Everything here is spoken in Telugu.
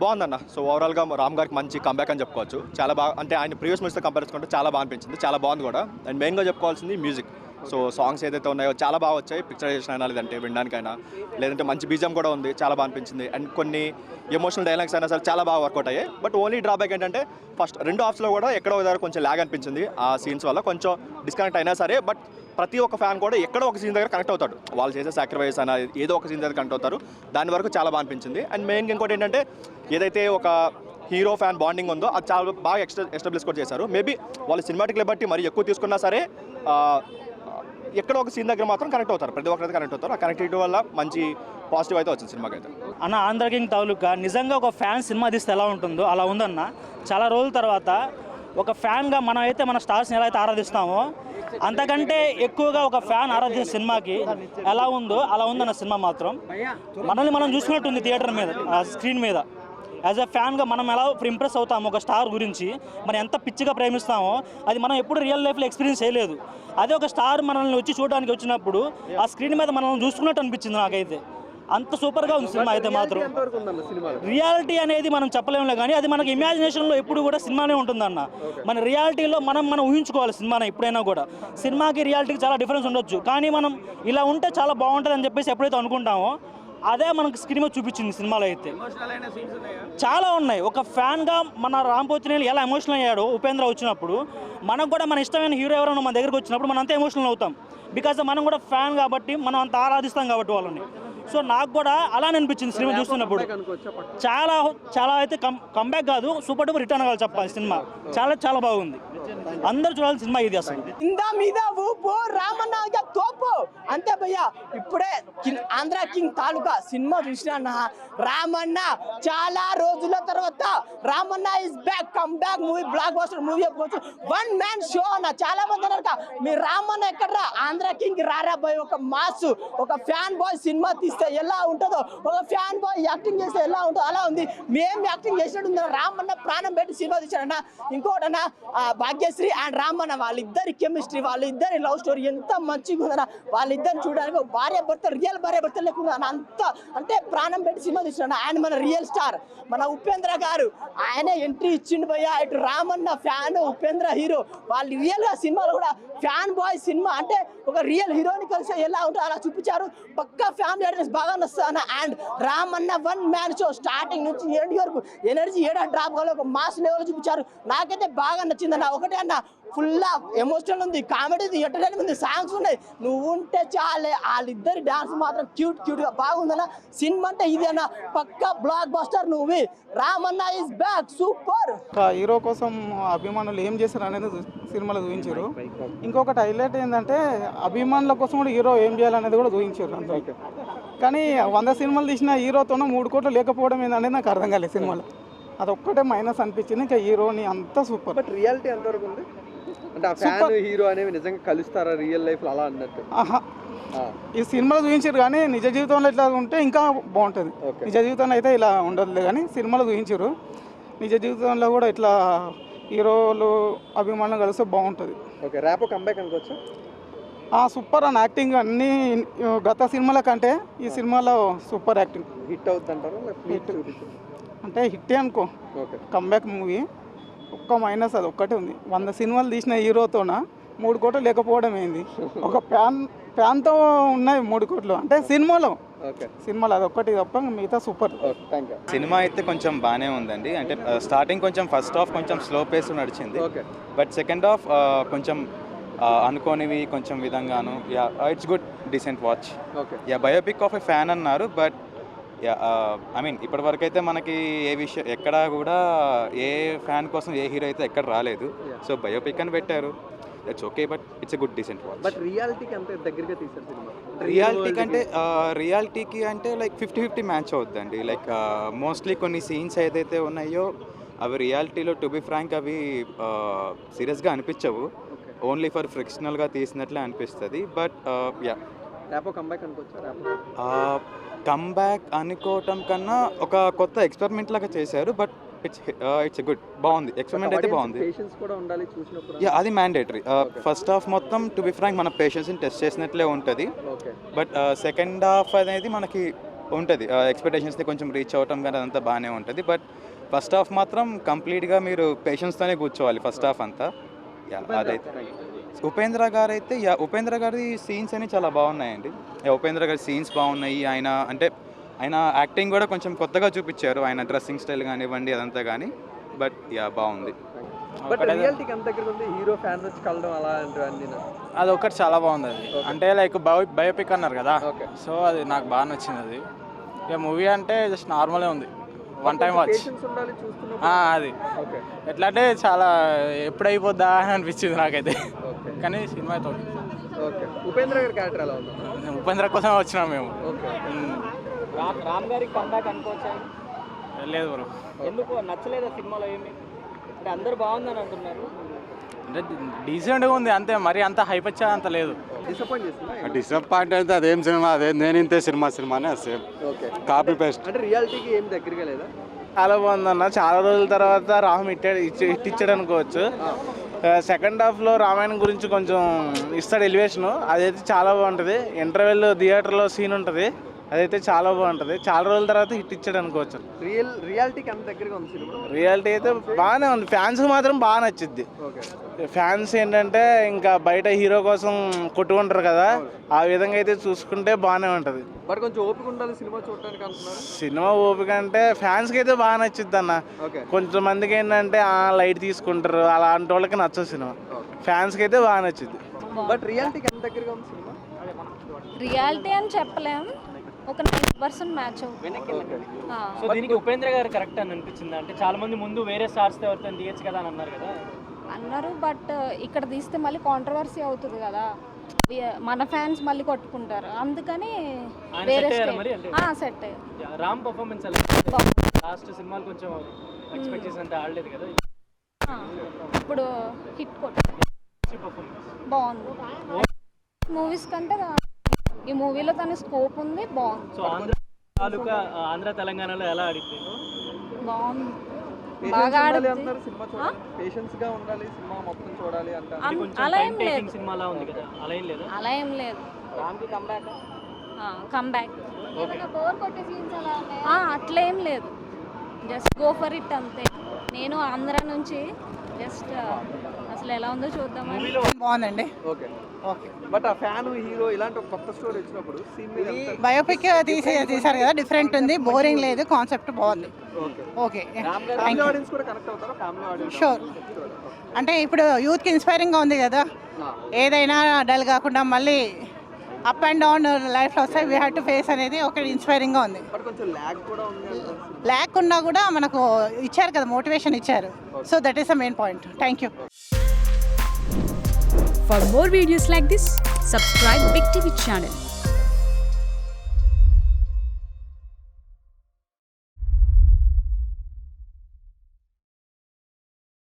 బాగుందన్న. సో ఓవరాల్గా రామ్ గారికి మంచి కంబ్యాక్ అని చెప్పుకోవచ్చు. చాలా బాగా, అంటే ఆయన ప్రీవియస్ మూవీస్తో కంపేర్ చేసుకుంటే చాలా బాగా అనిపించింది, చాలా బాగుంది కూడా. అండ్ మెయిన్గా చెప్పుకోవాల్సింది మ్యూజిక్. సో సాంగ్స్ ఏదైతే ఉన్నాయో చాలా బాగా వచ్చాయి, పిక్చరైజేషన్ అయినా లేదంటే వినడానికైనా, లేదంటే మంచి బీజం కూడా ఉంది, చాలా బాగా అనిపించింది. అండ్ కొన్ని ఎమోషనల్ డైలాగ్స్ అయినా సరే చాలా బాగా వర్కౌట్ అయ్యాయి. బట్ ఓన్లీ డ్రాబ్యాక్ ఏంటంటే ఫస్ట్ 2 హాఫ్స్లో కూడా ఎక్కడో దగ్గర కొంచెం ల్యాగ్ అనిపించింది. ఆ సీన్స్ వల్ల కొంచెం డిస్కనెక్ట్ అయినా సరే, బట్ ప్రతి ఒక్క ఫ్యాన్ కూడా ఎక్కడో ఒక సీన్ దగ్గర కనెక్ట్ అవుతాడు. వాళ్ళు చేసే సాక్రిఫైస్ అయినా ఏదో ఒక సీన్ దగ్గర కనెక్ట్ అవుతారు. దాని వరకు చాలా బాగా అనిపించింది. అండ్ మెయిన్గా ఇంకోటి ఏంటంటే ఏదైతే ఒక హీరో ఫ్యాన్ బాండింగ్ ఉందో అది చాలా బాగా ఎస్టాబ్లిష్ కూడా చేశారు. మేబీ వాళ్ళు సినిమాటిక్ బట్టి మరి ఎక్కువ తీసుకున్నా సరే ఎక్కడో ఒక సీన్ దగ్గర మాత్రం కనెక్ట్ అవుతారు, ప్రతి ఒక్కరైతే కనెక్ట్ అవుతారు. ఆ కనెక్టివిటీ వల్ల మంచి పాజిటివ్ అయితే వచ్చింది సినిమాకి అయితే. అన్న ఆంధ్ర కింగ్ తాలూకా నిజంగా ఒక ఫ్యాన్ సినిమా తీస్తే ఎలా ఉంటుందో అలా ఉందన్న. చాలా రోజుల తర్వాత ఒక ఫ్యాన్గా మనం అయితే మన స్టార్స్ని ఎలా అయితే ఆరాధిస్తామో అంతకంటే ఎక్కువగా ఒక ఫ్యాన్ ఆరాధించే సినిమాకి ఎలా ఉందో అలా ఉందన్న సినిమా మాత్రం. మనల్ని మనం చూసుకున్నట్టుంది థియేటర్ మీద, స్క్రీన్ మీద. యాజ్ ఎ ఫ్యాన్గా మనం ఎలా ఇంప్రెస్ అవుతామో ఒక స్టార్ గురించి, మనం ఎంత పిచ్చిగా ప్రేమిస్తామో అది మనం ఎప్పుడు రియల్ లైఫ్లో ఎక్స్పీరియన్స్ చేయలేదు. అదే ఒక స్టార్ మనల్ని వచ్చి చూడడానికి వచ్చినప్పుడు ఆ స్క్రీన్ మీద మనల్ని చూసుకున్నట్టు అనిపించింది నాకైతే. అంత సూపర్గా ఉంది సినిమా అయితే మాత్రం. రియాలిటీ అనేది మనం చెప్పలేములే, కానీ అది మనకి ఇమాజినేషన్లో ఎప్పుడు కూడా సినిమానే ఉంటుందన్న. మన రియాలిటీలో మనం ఊహించుకోవాలి సినిమాని ఎప్పుడైనా కూడా. సినిమాకి రియాలిటీకి చాలా డిఫరెన్స్ ఉండొచ్చు, కానీ మనం ఇలా ఉంటే చాలా బాగుంటుంది అని చెప్పేసి ఎప్పుడైతే అనుకుంటామో అదే మనకు స్క్రీన్ మీద చూపించింది సినిమాలో అయితే. చాలా ఉన్నాయి. ఒక ఫ్యాన్గా మన రామ్ పోతినేని ఎలా ఎమోషనల్ అయ్యాడో ఉపేంద్ర వచ్చినప్పుడు, మనకు కూడా మన ఇష్టమైన హీరో ఎవరైనా మన దగ్గరకు వచ్చినప్పుడు మనం అంతా ఎమోషనల్ అవుతాం. బికాజ్ మనం కూడా ఫ్యాన్ కాబట్టి, మనం అంత ఆరాధిస్తాం కాబట్టి వాళ్ళని. సో నాకు కూడా అలానే అనిపించింది సినిమా చూస్తున్నప్పుడు. చాలా చాలా అయితే కంబ్యాక్ కాదు, సూపర్ డూపర్ రిటర్న్ కావాలి చెప్పాలి. సినిమా చాలా చాలా బాగుంది, అందరూ చూడాలి సినిమా ఇది. అసలు ఇందా మీద ఊపు రామన్న తోపు అంతే భయ్యా. ఇప్పుడే ఆంధ్ర కింగ్ తాలూకా సినిమా చూసినా రామన్న చాలా రోజుల తర్వాత Ramanna is back, come back movie, block buster movie చెప్పుకోవచ్చు. 1 man షో అన్న. చాలా మంది అన్నారు మీ రామన్న ఎక్కడరా, ఆంధ్ర కింగ్ రారా బాయ్. ఒక మాస్, ఒక ఫ్యాన్ బాయ్ సినిమా తీస్తే ఎలా ఉంటుందో, ఒక ఫ్యాన్ బాయ్ యాక్టింగ్ చేస్తే ఎలా ఉంటుందో అలా ఉంది. మేము యాక్టింగ్ చేసినట్టు ఉంది. రామన్న ప్రాణం పెట్టి సినిమా తీసాడన్న. ఇంకోటన్నా భాగ్యశ్రీ అండ్ రామన్న వాళ్ళిద్దరి కెమిస్ట్రీ, వాళ్ళిద్దరి లవ్ స్టోరీ ఎంత మంచిగా ఉందన్న. వాళ్ళిద్దరిని చూడడానికి భార్య భర్త, రియల్ భార్య భర్త లేకుండా అంత అంటే ప్రాణం పెట్టి సినిమా తీసిన ఆయన మన రియల్ స్టార్ మన ఉపేంద్ర గారు. ఆయన ఎంట్రీ ఇచ్చిండు భయ్యా. ఇటు రామన్న ఫ్యాన్, ఉపేంద్ర హీరో. వాళ్ళు రియల్ గా సినిమాలో కూడా ఫ్యాన్ బాయ్ సినిమా అంటే ఒక రియల్ హీరోని కలిసి ఎలా ఉంటుందో అలా చూపించారు. పక్కా ఫ్యామిలీ ఆడియన్స్ బాగా నచ్చుతాను. And Ramanna 1 man show starting నుంచి ఎండ్ వరకు ఎనర్జీ ఏడా డ్రాప్ కావాలి, ఒక మాస్ లెవెల్ చూపించారు. నాకైతే బాగా నచ్చిందన్న. ఒకటే అన్న, ఫుల్ ఎమోషనల్ ఉంది, కామెడీ ఉంది, ఎంటర్టైన్మెంట్ ఉంది, సాంగ్స్ ఉన్నాయి. నువ్వు ఉంటే చాలే. వాళ్ళిద్దరి డాన్స్ మాత్రం క్యూట్ గా బాగుందన్న. సినిమా అంటే ఇది అన్న, పక్కా blockbuster movie. Ramanna is back, super. Hero కోసం అభిమానులు ఏం చేశారు అనేది సినిమాలో చూపించారు. ఇంకొకటి హైలైట్ ఏంటంటే అభిమానుల కోసం కూడా హీరో ఏం చేయాలనేది కూడా చూపించారు అంతే. కానీ 100 సినిమాలు తీసిన హీరోతోనే 3 కోట్లు లేకపోవడం ఏంటనేది నాకు అర్థం కాలేదు సినిమాలో. అదొక్కటే మైనస్ అనిపించింది. ఇంకా హీరోని అంతా సూపర్. బట్ రియాలిటీ ఎంతవరకు ఉంది అంటే ఆ ఫ్యాన్ హీరో అనేవి నిజంగా కలుస్తారా రియల్ లైఫ్ లో అలా అన్నట్టు? ఈ సినిమాలో చూపించారు, కానీ నిజ జీవితంలో ఇట్లా ఉంటే ఇంకా బాగుంటుంది. నిజ జీవితంలో అయితే ఇలా ఉండదులే, కానీ సినిమాలో చూపించారు. నిజ జీవితంలో కూడా ఇట్లా హీరోలు అభిమానులు కలిస్తే బాగుంటుంది. ఓకే, ర్యాప్ కంబ్యాక్ అనుకోవచ్చు. సూపర్ అని యాక్టింగ్ అన్ని గత సినిమాల కంటే ఈ సినిమాలో సూపర్ యాక్టింగ్. హిట్ అవుతుంది అంటారు అంటే హిట్టే అనుకో. Comeback movie. ఒక్క మైనస్ అది ఒక్కటే ఉంది. 100 సినిమాలు తీసిన హీరోతోన 3 కోట్లు లేకపోవడం ఏంది? ఒక ఫ్యాన్తో ఉన్నాయి 3 కోట్లు అంటే సినిమాలో అది ఒక్కటి తప్ప మిగతా సూపర్. సినిమా అయితే కొంచెం బాగానే ఉందండి. అంటే స్టార్టింగ్ కొంచెం ఫస్ట్ హాఫ్ కొంచెం స్లో పేస్ నడిచింది, బట్ సెకండ్ హాఫ్ కొంచెం అనుకోనివి కొంచెం విధంగాను. It's good, decent watch. Biopic of a fan అన్నారు, బట్ ఐ మీన్ ఇప్పటి వరకు అయితే మనకి ఏ విషయం ఎక్కడా కూడా ఏ ఫ్యాన్ కోసం ఏ హీరో అయితే ఎక్కడ రాలేదు. సో బయోపిక్ అని పెట్టారు, that's okay, but it's a good decent watch. But రియాలిటీకి అంత దగ్గరగా తీశారు సినిమా. రియాలిటీకి అంటే లైక్ 50-50 మ్యాచ్ అవుద్దండి. లైక్ మోస్ట్లీ కొన్ని సీన్స్ ఏదైతే ఉన్నాయో అవి రియాలిటీలో టు బి ఫ్రాంక్ అవి సీరియస్గా అనిపించవు, ఓన్లీ ఫర్ ఫ్రిక్షనల్గా తీసినట్లే అనిపిస్తుంది. బట్ కంబ్యాక్ అనుకోవటం కన్నా ఒక కొత్త ఎక్స్పెరిమెంట్ లాగా చేశారు. బట్ ఇట్స్ గుడ్, బాగుంది. ఎక్స్పెరిమెంట్ అయితే బాగుంది. అది మ్యాండేటరీ. ఫస్ట్ హాఫ్ మొత్తం టు బి ఫ్రాంక్ మన పేషెన్స్ని టెస్ట్ చేసినట్లే ఉంటుంది. బట్ సెకండ్ హాఫ్ అనేది మనకి ఉంటుంది ఎక్స్పెక్టేషన్స్ని కొంచెం రీచ్ అవ్వటం కానీ అదంతా బాగానే ఉంటుంది. బట్ ఫస్ట్ హాఫ్ మాత్రం కంప్లీట్గా మీరు పేషెన్స్తోనే కూర్చోవాలి ఫస్ట్ హాఫ్ అంతా. అదైతే ఉపేంద్ర గారు అయితే ఉపేంద్ర గారి సీన్స్ అని చాలా బాగున్నాయండి. ఉపేంద్ర గారి సీన్స్ బాగున్నాయి. ఆయన యాక్టింగ్ కూడా కొంచెం కొత్తగా చూపించారు, ఆయన డ్రెస్సింగ్ స్టైల్ కానివ్వండి అదంతా కానీ. బట్ బాగుంది. బట్ రియాలిటీకి ఎంత దగ్గర ఉంది హీరో ఫ్యాన్స్ వచ్చి కలడం అలాంటివన్నీ? అది ఒకటి చాలా బాగుంది. అది అంటే లైక్ బయోపిక్ అన్నారు కదా, సో అది నాకు బాగా నచ్చింది. అది ఇక మూవీ అంటే జస్ట్ నార్మలే ఉంది, వన్ టైం వాచ్. అది ఎట్లా అంటే చాలా ఎప్పుడు అయిపోద్దా అని అనిపించింది నాకైతే. కానీ సినిమా అయితే ఉపేంద్ర గారి క్యారెక్టర్ ఎలా ఉంది? ఉపేంద్ర కోసం వచ్చినాం మేము. రామ్ గారికి కంబ్యాక్ అనుకోవచ్చా? లేదు బ్రో. ఎందుకు నచ్చలేదా సినిమాలో ఏమి? అంటే అందరూ బాగుందని అంటున్నారు. అంటే డీసెంట్గా ఉంది అంతే, మరి అంత హైప్ వచ్చా అంత లేదు. డిసప్పాయింట్ అయితే అదేం సినిమా, అదే నేను ఇంతే సినిమానే సేమ్ కాపీ పేస్ట్. అంటే రియాలిటీకి ఏం దగ్గరగా లేదా? చాలా బాగుందన్న. చాలా రోజుల తర్వాత రామ్ ఇచ్చాడు అనుకోవచ్చు. సెకండ్ హాఫ్లో రామాయణం గురించి కొంచెం ఇస్తాడు ఎలివేషను, అదైతే చాలా బాగుంటుంది. ఇంటర్వెల్ థియేటర్లో సీన్ ఉంటుంది, అదైతే చాలా బాగుంటుంది. చాలా రోజుల తర్వాత హిట్ ఇచ్చాడు అనుకోవచ్చు. రియాలిటీకి ఎంత దగ్గరగా ఉంది సినిమా? రియాలిటీ అయితే బాగానే ఉంది, ఫ్యాన్స్కి మాత్రం బాగా నచ్చుద్ది. ఫ్యాన్స్ ఏంటంటే ఇంకా బయట హీరో కోసం కొట్టుకుంటారు కదా, ఆ విధంగా అయితే చూసుకుంటే బాగానే ఉంటుంది. బట్ కొంచెం ఓపిక ఉండాలి సినిమా చూడడానికి అంటున్నారు. సినిమా ఓపిక అంటే ఫ్యాన్స్కి అయితే బాగా నచ్చుద్ది అన్న. కొంచెం మందికి ఏంటంటే లైట్ తీసుకుంటారు, అలాంటి వాళ్ళకి నచ్చదు సినిమా. ఫ్యాన్స్కి అయితే బాగా నచ్చుద్ది. బట్ రియాలిటీకి ఎంత దగ్గరగా ఉంది సినిమా? రియాలిటీ అని చెప్పలేం, ఒక 90% మ్యాచ్ అవుతుంది. సో దీనికి ఉపేంద్ర గారు కరెక్ట్ అని అనిపించింది. అంటే చాలా మంది ముందు వేరే స్టార్స్ ఎవరితో తీయచ్చు కదా అని అన్నారు కదా. అన్నారు, బట్ ఇక్కడ తీస్తే మళ్ళీ కాంట్రవర్సీ అవుతుంది కదా, మన ఫ్యాన్స్ మళ్ళీ కొట్టుకుంటారు, అందుకని వేరే సెట్ అయ్యారు. రామ్ పర్ఫార్మెన్స్ లాస్ట్ సినిమాలు కొంచెం ఎక్స్పెక్ట్ చేసినంత ఆడలేదు కదా, ఇప్పుడు హిట్ కొట్టారు, బాగుంది. మూవీస్ కంటే ఈ మూవీలో తన స్కోప్ ఉంది, బాగుంది. సో ఆంధ్ర తెలంగాణలో ఎలా ఆడింది? బాగుంది, బాగా ఆడింది. పేషెన్స్ గా ఉండాలి సినిమా మొత్తం చూడాలి అంటే. అలా ఏం లేదు, సినిమాలా ఉంది కదా, అలా ఏం లేదు. అలా ఏం లేదు. రామ్కి కంబ్యాక్ అట్లా ఏం లేదు, జస్ట్ గో ఫర్ ఇట్ అంతే. నేను ఆంధ్ర నుంచి జస్ట్ అసలు ఎలా ఉందో చూద్దామని. బాగుందండి. ఓకే. బట్ ఆ ఫ్యాన్ హీరో ఇలాంటి ఒక కొత్త స్టోరీ వచ్చినప్పుడు బయోపిక్ తీసారు కదా, డిఫరెంట్ ఉంది, బోరింగ్ లేదు, కాన్సెప్ట్ బాగుంది. ఓకే, ఫ్యామిలీ ఆడియన్స్ కూడా కనెక్ట్ అవుతారా? Family audience sure. అంటే ఇప్పుడు యూత్కి ఇన్స్పైరింగ్గా ఉంది కదా, ఏదైనా డల్ కాకుండా మళ్ళీ అప్ అండ్ డౌన్ లైఫ్లో వస్తాయి, వీ హ్యావ్ టు ఫేస్ అనేది ఒకటి ఇన్స్పైరింగ్గా ఉంది. బట్ కొంచెం ల్యాగ్ కూడా ఉంది. ల్యాగ్ ఉన్నా కూడా మనకు ఇచ్చారు కదా, మోటివేషన్ ఇచ్చారు. So that is the main point. Thank you. For more videos like this, subscribe Big TV channel.